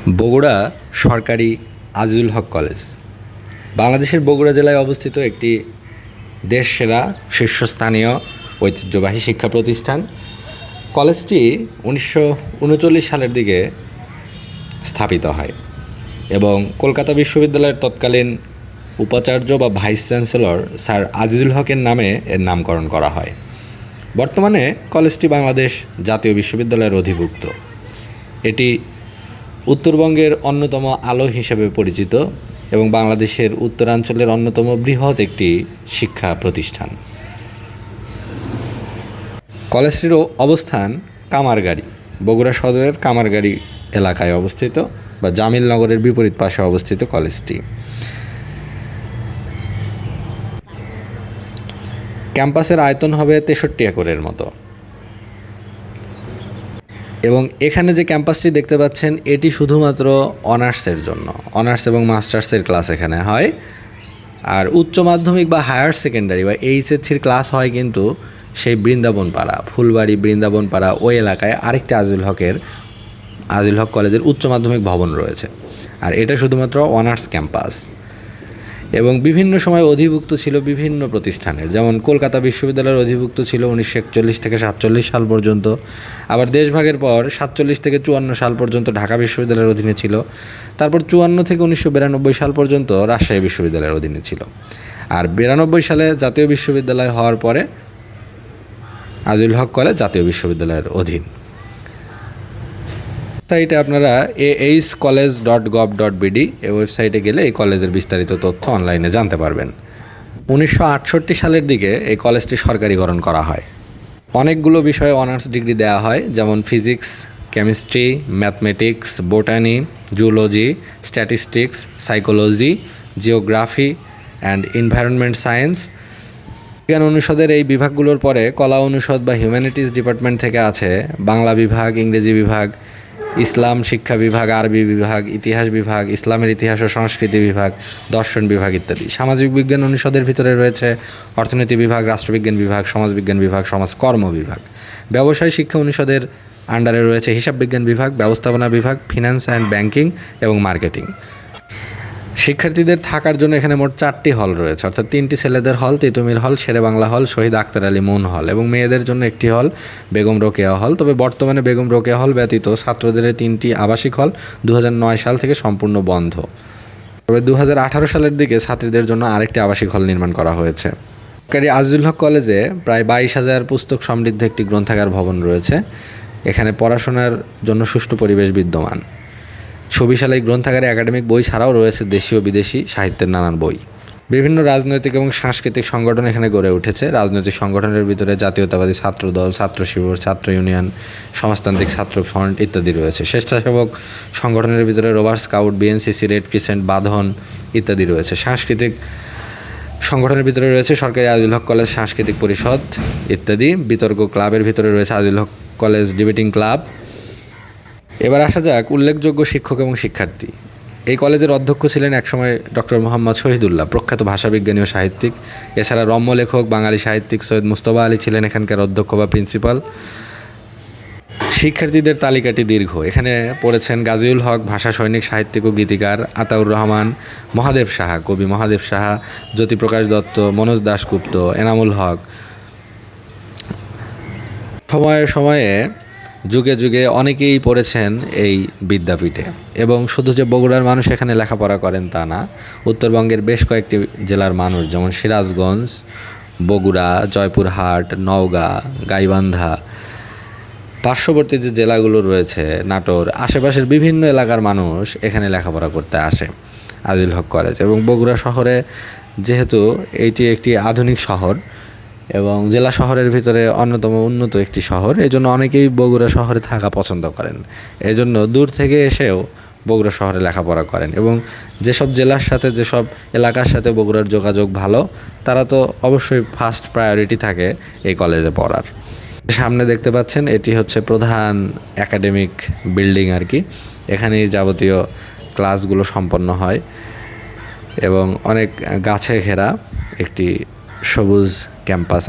বগুড়া সরকারি আজিজুল হক কলেজ বাংলাদেশের বগুড়া জেলায় অবস্থিত একটি দেশসেরা শীর্ষস্থানীয় ঐতিহ্যবাহী শিক্ষা প্রতিষ্ঠান। কলেজটি 1939 সালের দিকে স্থাপিত হয় এবং কলকাতা বিশ্ববিদ্যালয়ের তৎকালীন উপাচার্য বা ভাইস চ্যান্সেলর স্যার আজিজুল হকের নামে এর নামকরণ করা হয়। বর্তমানে কলেজটি বাংলাদেশ জাতীয় বিশ্ববিদ্যালয়ের অধিভুক্ত। এটি উত্তরবঙ্গের অন্যতম আলো হিসেবে পরিচিত এবং বাংলাদেশের উত্তরাঞ্চলের অন্যতম বৃহৎ একটি শিক্ষা প্রতিষ্ঠান। কলেজটির অবস্থান কামারগাড়ি, বগুড়া সদরের কামারগাড়ি এলাকায় অবস্থিত বা জামিলনগরের বিপরীত পাশে অবস্থিত কলেজটি। ক্যাম্পাসের আয়তন হবে 63 একরের মতো এবং এখানে যে ক্যাম্পাসটি দেখতে পাচ্ছেন এটি শুধুমাত্র অনার্সের জন্য। অনার্স এবং মাস্টার্সের ক্লাস এখানে হয়, আর উচ্চ মাধ্যমিক বা হায়ার সেকেন্ডারি বা এইচএসসির ক্লাস হয় কিন্তু সেই বৃন্দাবনপাড়া, ফুলবাড়ি বৃন্দাবনপাড়া ওই এলাকায় আরেকটি আজিজুল হক কলেজের উচ্চ মাধ্যমিক ভবন রয়েছে। আর এটা শুধুমাত্র অনার্স ক্যাম্পাস এবং বিভিন্ন সময় অধিভুক্ত ছিল বিভিন্ন প্রতিষ্ঠানের, যেমন কলকাতা বিশ্ববিদ্যালয়ের অধিভুক্ত ছিল 1941 থেকে 1947 সাল পর্যন্ত। আবার দেশভাগের পর 1947 থেকে 1954 সাল পর্যন্ত ঢাকা বিশ্ববিদ্যালয়ের অধীনে ছিল। তারপর 1954 থেকে 1992 সাল পর্যন্ত রাজশাহী বিশ্ববিদ্যালয়ের অধীনে ছিল। আর 1992 সালে জাতীয় বিশ্ববিদ্যালয় হওয়ার পরে আজিজুল হক কলেজ জাতীয় বিশ্ববিদ্যালয়ের অধীন। ওয়েবসাইটে আপনারা ahcollege.gov.bd এই ওয়েবসাইটে গেলে এই কলেজের বিস্তারিত তথ্য অনলাইনে জানতে পারবেন। 1968 সালের দিকে এই কলেজটি সরকারিকরণ করা হয়। অনেকগুলো বিষয়ে অনার্স ডিগ্রি দেওয়া হয়, যেমন physics, chemistry, mathematics, botany, zoology, statistics, psychology, geography and environment science. বিজ্ঞান অনুষদের এই বিভাগগুলোর পরে কলা অনুষদ বা হিউম্যানিটিজ ডিপার্টমেন্ট থেকে আছে বাংলা বিভাগ, ইংরেজি বিভাগ, ইসলাম শিক্ষা বিভাগ, আরবি বিভাগ, ইতিহাস বিভাগ, ইসলামের ইতিহাস ও সংস্কৃতি বিভাগ, দর্শন বিভাগ ইত্যাদি। সামাজিক বিজ্ঞান অনুষদের ভিতরে রয়েছে অর্থনীতি বিভাগ, রাষ্ট্রবিজ্ঞান বিভাগ, সমাজবিজ্ঞান বিভাগ, সমাজকর্ম বিভাগ। ব্যবসায় শিক্ষা অনুষদের আন্ডারে রয়েছে হিসাব বিজ্ঞান বিভাগ, ব্যবস্থাপনা বিভাগ, ফিন্যান্স অ্যান্ড ব্যাংকিং এবং মার্কেটিং। শিক্ষার্থীদের থাকার জন্য এখানে মোট 4টি হল রয়েছে, অর্থাৎ 3টি ছেলেদের হল, তিতুমির হল, শেরে বাংলা হল, শহীদ আখতার আলী মুন হল, এবং মেয়েদের জন্য একটি হল, বেগম রোকেয়া হল। তবে বর্তমানে বেগম রোকেয়া হল ব্যতীত ছাত্রদের 3টি আবাসিক হল 2009 সাল থেকে সম্পূর্ণ বন্ধ। তবে 2018 সালের দিকে ছাত্রীদের জন্য আরেকটি আবাসিক হল নির্মাণ করা হয়েছে। সরকারি আজিজুল হক কলেজে প্রায় 22,000 পুস্তক সমৃদ্ধ একটি গ্রন্থাগার ভবন রয়েছে। এখানে পড়াশোনার জন্য সুষ্ঠু পরিবেশ বিদ্যমান। 26 সালে এই গ্রন্থাগারে একাডেমিক বই ছাড়াও রয়েছে দেশীয় বিদেশি সাহিত্যের নানান বই। বিভিন্ন রাজনৈতিক এবং সাংস্কৃতিক সংগঠন এখানে গড়ে উঠেছে। রাজনৈতিক সংগঠনের ভিতরে জাতীয়তাবাদী ছাত্র দল, ছাত্র শিবির, ছাত্র ইউনিয়ন, সমাজতান্ত্রিক ছাত্র ফ্রন্ট ইত্যাদি রয়েছে। স্বেচ্ছাসেবক সংগঠনের ভিতরে rover scout, BNCC, red crescent, বাঁধন ইত্যাদি রয়েছে। সাংস্কৃতিক সংগঠনের ভিতরে রয়েছে সরকারি আজিজুল হক কলেজ সাংস্কৃতিক পরিষদ ইত্যাদি। বিতর্ক ক্লাবের ভিতরে রয়েছে আজিজুল হক কলেজ ডিবেটিং ক্লাব। এবার আসা যাক উল্লেখযোগ্য শিক্ষক এবং শিক্ষার্থী। এই কলেজের অধ্যক্ষ ছিলেন একসময় ডক্টর মোহাম্মদ শহীদুল্লাহ, প্রখ্যাত ভাষাবিজ্ঞানী ও সাহিত্যিক। এছাড়া রম্য লেখক বাঙালি সাহিত্যিক সৈয়দ মুস্তফা আলী ছিলেন এখানকার অধ্যক্ষ বা প্রিন্সিপাল। শিক্ষার্থীদের তালিকাটি দীর্ঘ। এখানে পড়েছেন গাজীউল হক, ভাষা সৈনিক, সাহিত্যিক ও গীতিকার; আতাউর রহমান, মহাদেব সাহা, কবি মহাদেব সাহা; জ্যোতিপ্রকাশ দত্ত, মনোজ দাশগুপ্ত, এনামুল হক। সময়ে সময়ে যুগে যুগে অনেকেই পড়েছেন এই বিদ্যাপীঠে, এবং শুধু যে বগুড়ার মানুষ এখানে লেখাপড়া করেন তা না, উত্তরবঙ্গের বেশ কয়েকটি জেলার মানুষ, যেমন সিরাজগঞ্জ, বগুড়া, জয়পুরহাট, নওগাঁ, গাইবান্ধা, পার্শ্ববর্তী যে জেলাগুলো রয়েছে, নাটোর, আশেপাশের বিভিন্ন এলাকার মানুষ এখানে লেখাপড়া করতে আসে আজিজুল হক কলেজ। এবং বগুড়া শহরে যেহেতু এটি একটি আধুনিক শহর এবং জেলা শহরের ভিতরে অন্যতম উন্নত একটি শহর, এজন্য অনেকেই বগুড়া শহরে থাকা পছন্দ করেন। এজন্য দূর থেকে এসেও বগুড়া শহরে লেখাপড়া করেন। এবং যেসব জেলার সাথে, যেসব এলাকার সাথে বগুড়ার যোগাযোগ ভালো, তারা তো অবশ্যই ফার্স্ট প্রায়োরিটি থাকে এই কলেজে পড়ার। সামনে দেখতে পাচ্ছেন এটি হচ্ছে প্রধান একাডেমিক বিল্ডিং আর কি। এখানেই যাবতীয় ক্লাসগুলো সম্পন্ন হয় এবং অনেক গাছে ঘেরা একটি সবুজ ক্যাম্পাস।